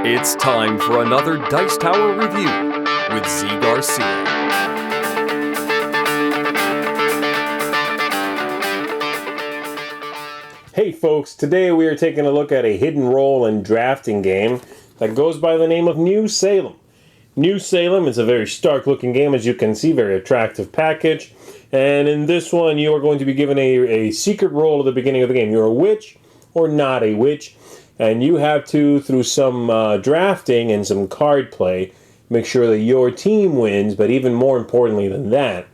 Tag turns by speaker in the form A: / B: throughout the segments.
A: It's time for another Dice Tower review with Zee Garcia.
B: Hey folks, today we are taking a look at a hidden role and drafting game that goes by the name of New Salem. New Salem is a very stark looking game, as you can see, very attractive package. And in this one you are going to be given a secret role at the beginning of the game. You're a witch or not a witch, and you have to, through some drafting and some card play, make sure that your team wins, but even more importantly than that,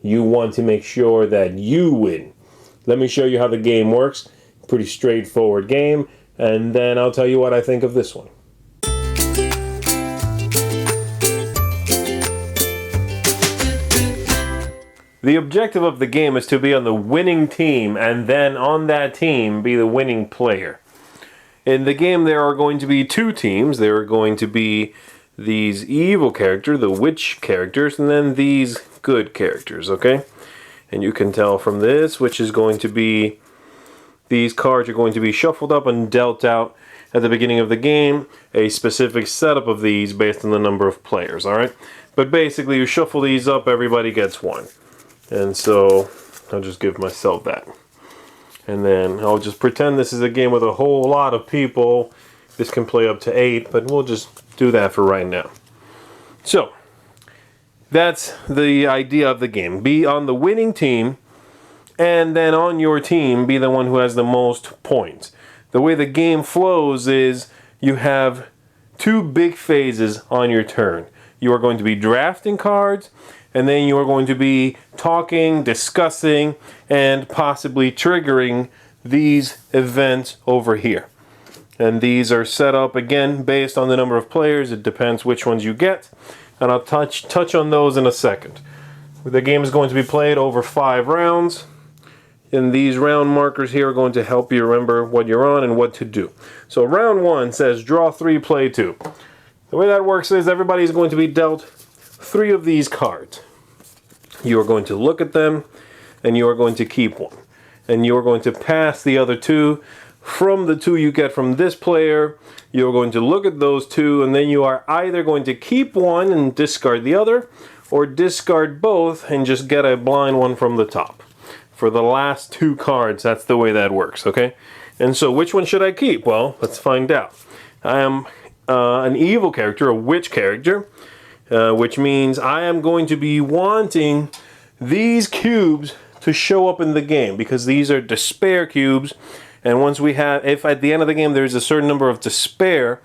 B: you want to make sure that you win. Let me show you how the game works. Pretty straightforward game, and then I'll tell you what I think of this one. The objective of the game is to be on the winning team, and then on that team be the winning player. In the game there are going to be two teams. There are going to be these evil characters, the witch characters, and then these good characters, okay? And you can tell from this which is going to be, these cards are going to be shuffled up and dealt out at the beginning of the game, a specific setup of these based on the number of players, alright? But basically you shuffle these up, everybody gets one. And so I'll just give myself that. And then I'll just pretend this is a game with a whole lot of people. This can play up to 8, but we'll just do that for right now. So, that's the idea of the game. Be on the winning team, and then on your team, be the one who has the most points. The way the game flows is you have two big phases on your turn. You are going to be drafting cards, and then you are going to be talking, discussing, and possibly triggering these events over here. And these are set up, again, based on the number of players. It depends which ones you get. And I'll touch on those in a second. The game is going to be played over 5 rounds. And these round markers here are going to help you remember what you're on and what to do. So round 1 says draw 3, play 2. The way that works is everybody's going to be dealt 3 of these cards. You are going to look at them, and you are going to keep one. And you are going to pass the other 2. From the 2 you get from this player, you're going to look at those 2, and then you are either going to keep one and discard the other, or discard both and just get a blind one from the top. For the last 2 cards, that's the way that works, okay? And so which one should I keep? Well, let's find out. I am an evil character, a witch character, which means I am going to be wanting these cubes to show up in the game, because these are despair cubes, and once we have, if at the end of the game there's a certain number of despair,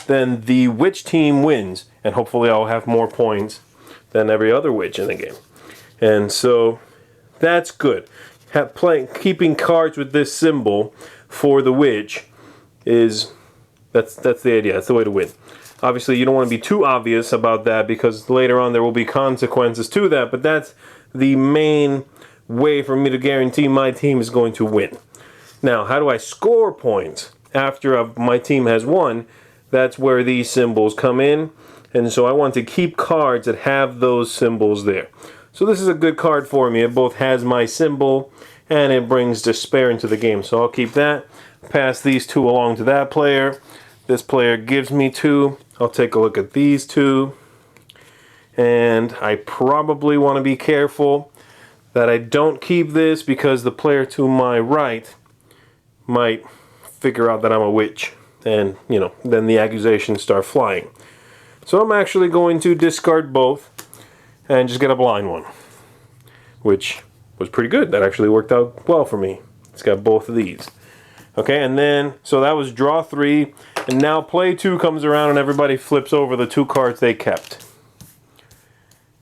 B: then the witch team wins, and hopefully I'll have more points than every other witch in the game. And so that's good. Keeping cards with this symbol for the witch is, that's the idea, that's the way to win. Obviously you don't want to be too obvious about that, because later on there will be consequences to that, but that's the main way for me to guarantee my team is going to win. Now, how do I score points after my team has won? That's where these symbols come in, and so I want to keep cards that have those symbols there. So this is a good card for me. It both has my symbol and it brings despair into the game, so I'll keep that. Pass these 2 along to that player. This player gives me 2. I'll take a look at these 2, and I probably want to be careful that I don't keep this, because the player to my right might figure out that I'm a witch, and then the accusations start flying. So I'm actually going to discard both and just get a blind one, which was pretty good. That actually worked out well for me. It's got both of these. Okay, and then, so that was draw 3, and now play 2 comes around and everybody flips over the 2 cards they kept.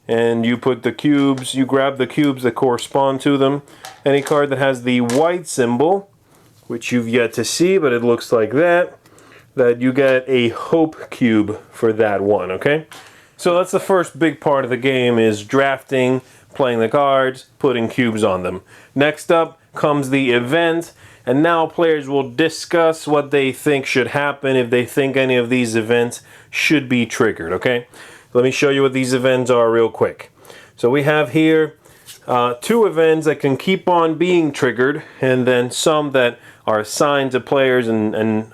B: And you put the cubes, you grab the cubes that correspond to them. Any card that has the white symbol, which you've yet to see, but it looks like that you get a hope cube for that one, okay? So that's the first big part of the game, is drafting, playing the cards, putting cubes on them. Next up comes the event, and now players will discuss what they think should happen, if they think any of these events should be triggered, okay? Let me show you what these events are real quick. So we have here 2 events that can keep on being triggered, and then some that are assigned to players and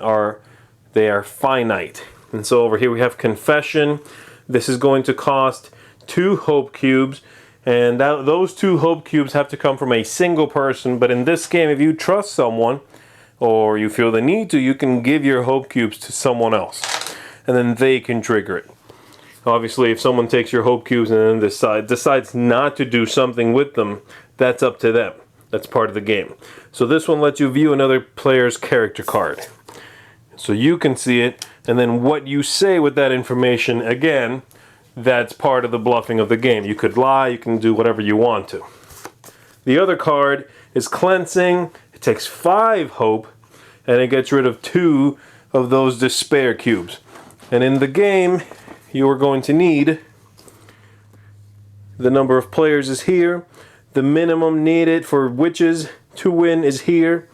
B: they are finite. And so over here we have Confession. This is going to cost 2 hope cubes, and those 2 hope cubes have to come from a single person. But in this game, if you trust someone or you feel the need to, you can give your hope cubes to someone else, and then they can trigger it. Obviously, if someone takes your hope cubes and then decides not to do something with them, that's up to them. That's part of the game. So this one lets you view another player's character card. So you can see it, and then what you say with that information, again, that's part of the bluffing of the game. You could lie, you can do whatever you want to. The other card is Cleansing. It takes 5 hope, and it gets rid of 2 of those despair cubes. And in the game, you are going to need, the number of players is here. The minimum needed for witches to win is here.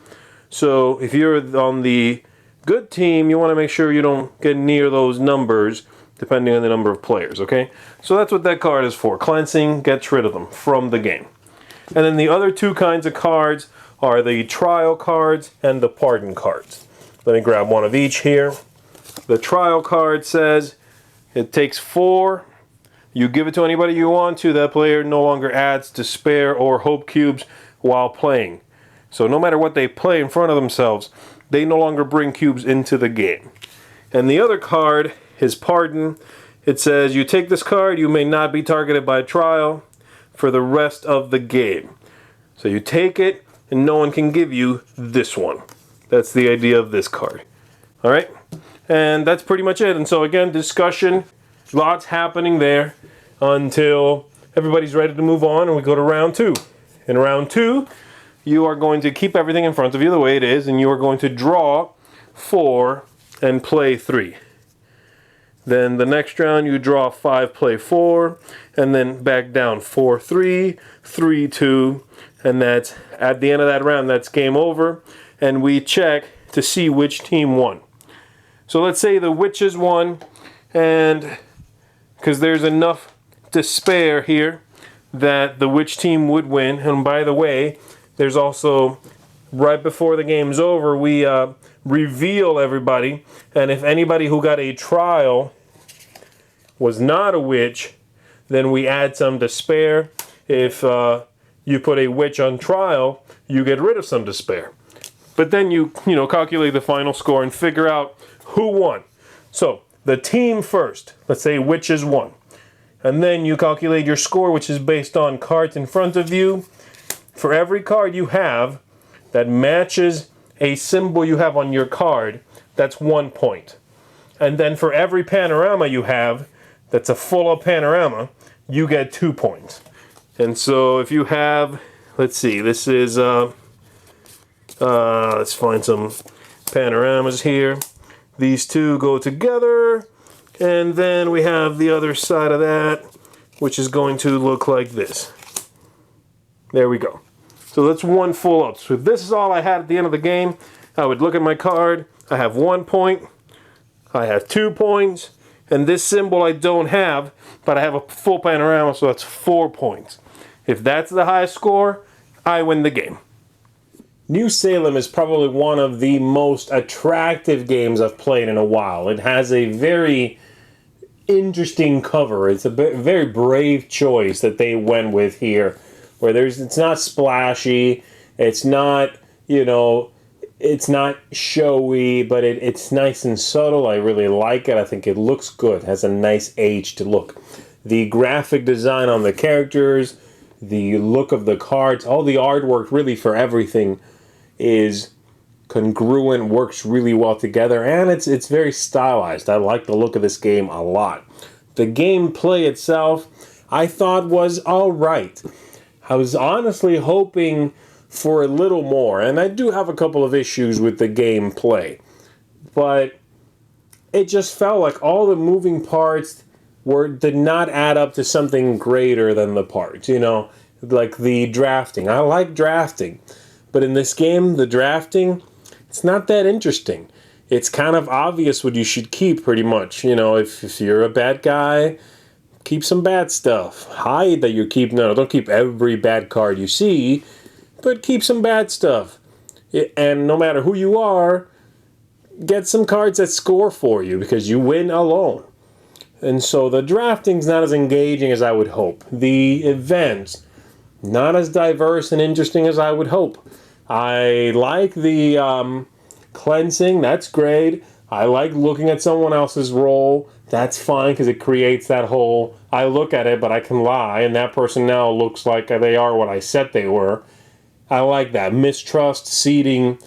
B: So if you're on the good team, you want to make sure you don't get near those numbers depending on the number of players, okay? So that's what that card is for. Cleansing gets rid of them from the game. And then the other 2 kinds of cards are the trial cards and the pardon cards. Let me grab one of each here. The trial card says it takes 4. You give it to anybody you want to. That player no longer adds despair or hope cubes while playing. So no matter what they play in front of themselves, they no longer bring cubes into the game. And the other card is Pardon. It says you take this card, you may not be targeted by trial for the rest of the game. So you take it, and no one can give you this one. That's the idea of this card. All right? And that's pretty much it. And so again, discussion, lots happening there until everybody's ready to move on and we go to round 2. In round 2, you are going to keep everything in front of you the way it is, and you are going to draw 4 and play 3. Then the next round you draw 5, play 4, and then back down 4, 3, 3, 2, and that's at the end of that round, that's game over, and we check to see which team won. So let's say the witches won, and because there's enough despair here that the witch team would win. And by the way, there's also, right before the game's over, we reveal everybody, and if anybody who got a trial was not a witch, then we add some despair. If you put a witch on trial, you get rid of some despair. But then you calculate the final score and figure out who won. So the team first, let's say witches won. And then you calculate your score, which is based on cards in front of you. For every card you have that matches a symbol you have on your card, that's 1 point. And then for every panorama you have that's a full-up panorama, you get 2 points. And so if you have, let's see, this is, let's find some panoramas here. These 2 go together, and then we have the other side of that, which is going to look like this. There we go. So that's 1 full up. So if this is all I had at the end of the game, I would look at my card. I have 1 point. I have 2 points. And this symbol I don't have, but I have a full panorama, so that's 4 points. If that's the highest score, I win the game. New Salem is probably one of the most attractive games I've played in a while. It has a very interesting cover. It's a very brave choice that they went with here, where it's not splashy, it's not, it's not showy, but it's nice and subtle. I really like it. I think it looks good. It has a nice aged look. The graphic design on the characters, the look of the cards, all the artwork really for everything is congruent, works really well together, and it's very stylized. I like the look of this game a lot. The gameplay itself, I thought was alright. I was honestly hoping for a little more, and I do have a couple of issues with the gameplay, but it just felt like all the moving parts did not add up to something greater than the parts, like the drafting. I like drafting, but in this game, the drafting, it's not that interesting. It's kind of obvious what you should keep, pretty much. If you're a bad guy, keep some bad stuff. Hide that you keep, no, don't keep every bad card you see, but keep some bad stuff. And no matter who you are, get some cards that score for you because you win alone. And so the drafting's not as engaging as I would hope. The events, not as diverse and interesting as I would hope. I like the cleansing, that's great. I like looking at someone else's roll, that's fine because it creates that whole, I look at it but I can lie, and that person now looks like they are what I said they were. I like that. Mistrust, seeding,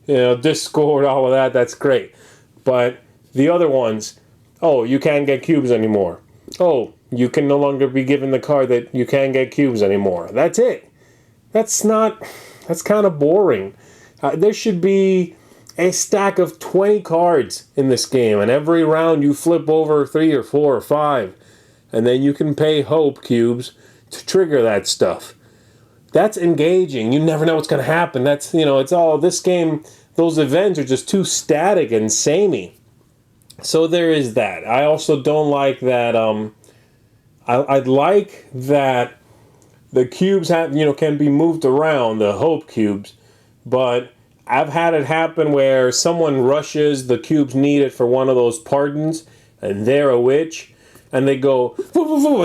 B: Discord, all of that, that's great. But the other ones, oh, you can't get cubes anymore. Oh, you can no longer be given the card that you can't get cubes anymore. That's it. That's kind of boring. There should be a stack of 20 cards in this game, and every round you flip over 3 or 4 or 5, and then you can pay hope cubes to trigger that stuff. That's engaging. You never know what's going to happen. That's, it's all, this game, those events are just too static and samey. So there is that. I also don't like that, I'd like that the cubes can be moved around, the hope cubes, but I've had it happen where someone rushes the cubes needed for one of those pardons, and they're a witch, and they go,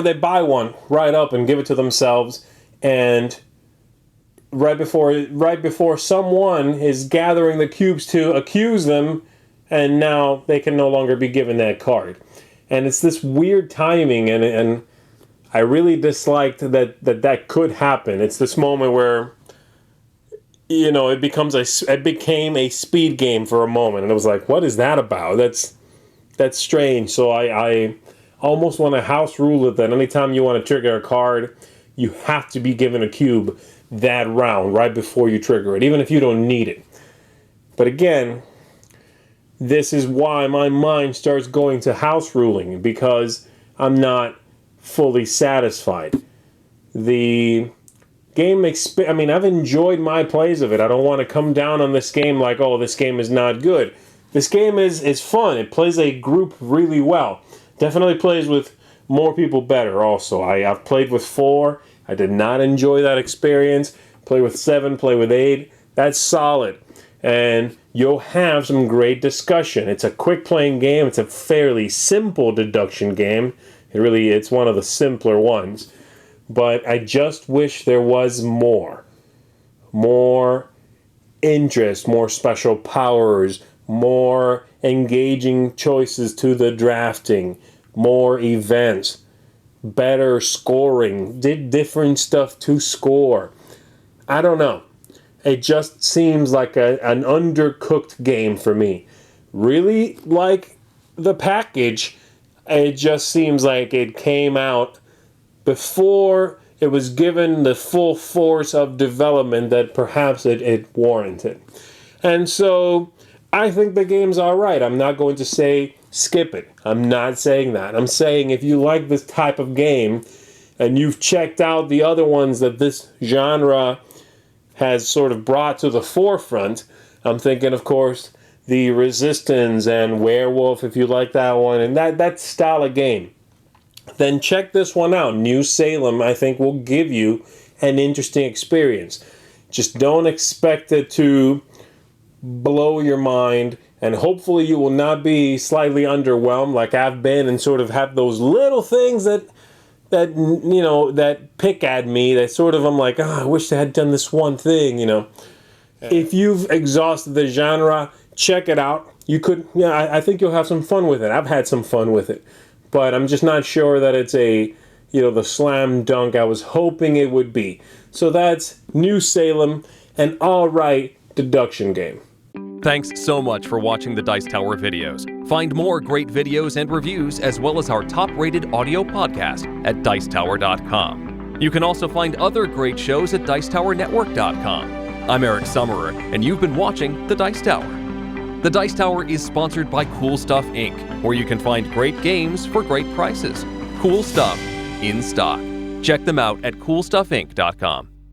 B: they buy one right up and give it to themselves, and right before someone is gathering the cubes to accuse them, and now they can no longer be given that card. And it's this weird timing, and I really disliked that could happen. It's this moment where, it became a speed game for a moment, and it was like, what is that about? That's strange. So I almost want to house rule it that anytime you want to trigger a card, you have to be given a cube that round right before you trigger it, even if you don't need it. But again, this is why my mind starts going to house ruling, because I'm not fully satisfied. The game, I've enjoyed my plays of it. I don't want to come down on this game like, oh, this game is not good. This game is fun. It plays a group really well. Definitely plays with more people better also. I've played with 4. I did not enjoy that experience. Play with 7, play with 8. That's solid. And you'll have some great discussion. It's a quick playing game. It's a fairly simple deduction game. It's one of the simpler ones. But I just wish there was more. More interest, more special powers, more engaging choices to the drafting, more events, better scoring, did different stuff to score. I don't know. It just seems like an undercooked game for me. Really like the package, it just seems like it came out before it was given the full force of development that perhaps it warranted. And so I think the game's all right. I'm not going to say skip it. I'm not saying that. I'm saying if you like this type of game and you've checked out the other ones that this genre has sort of brought to the forefront, I'm thinking, of course, the Resistance and Werewolf, if you like that one, and that style of game, then check this one out. New Salem, I think, will give you an interesting experience. Just don't expect it to blow your mind, and hopefully you will not be slightly underwhelmed like I've been and sort of have those little things that pick at me, that sort of, I'm like, I wish they had done this one thing, If you've exhausted the genre, check it out. I think you'll have some fun with it. I've had some fun with it. But I'm just not sure that it's the slam dunk I was hoping it would be. So that's New Salem, an alright deduction game.
A: Thanks so much for watching the Dice Tower videos. Find more great videos and reviews, as well as our top-rated audio podcast at Dicetower.com. You can also find other great shows at DicetowerNetwork.com. I'm Eric Summerer, and you've been watching The Dice Tower. The Dice Tower is sponsored by Cool Stuff Inc., where you can find great games for great prices. Cool stuff in stock. Check them out at CoolStuffInc.com.